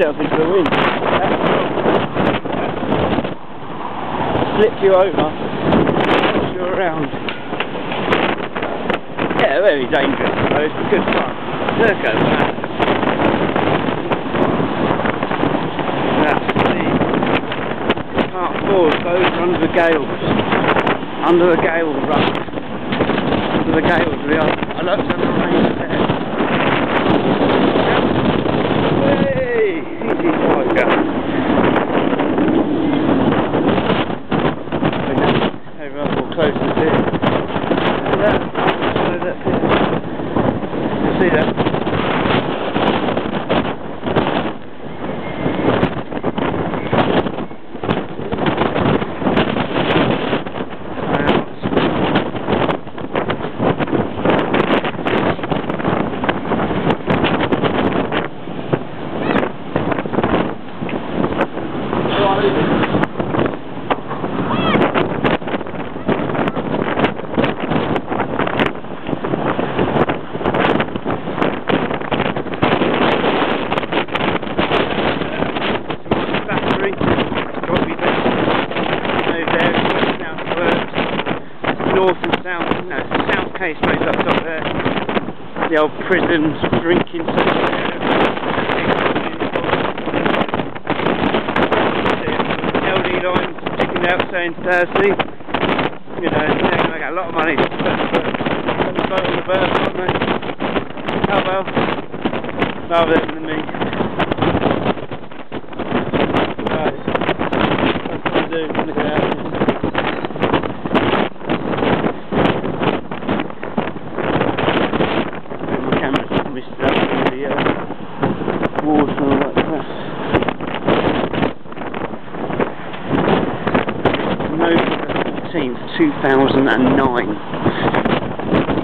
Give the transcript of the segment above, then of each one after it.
yourself into the wind. Flip you over, push you around. Yeah, very dangerous, but it's good fun. Look at that. That's the part 4 goes under the gales. Under the gale run. Under the gales we are. I looked at the rain there. Hey! Easy tiger. Everyone will close the bit. See that? You see that? North and south, no, south case made up top there. The old prison drinking section. LD lines sticking out saying Thursday. You know, they're going to make a lot of money. Put the boat on the berth, aren't they? Oh well, rather than me. Right, that's what I do, look at that. Water like that. November 14th, 2009.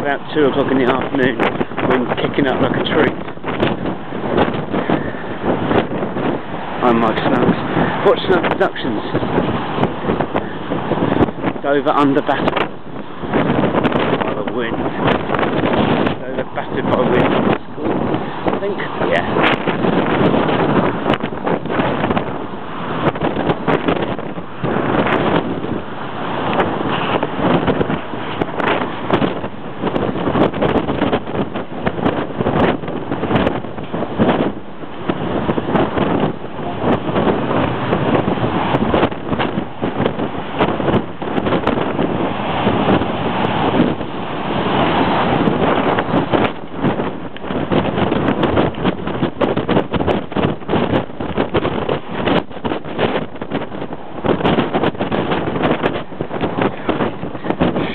About 2 o'clock in the afternoon, wind kicking up like a tree. I'm Mike Snubs. Watch Snub Productions. Dover under battered by the wind. Dover battered by wind. I think, yeah.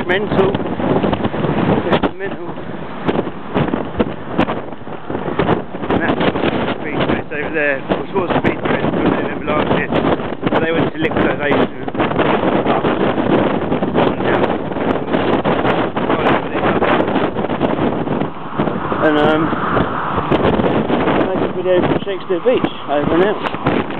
Mental. Mental. And that's speed trains over there. Which was speed trains from November last year. But they went to liquidation. And make a video from Shakespeare Beach over and out.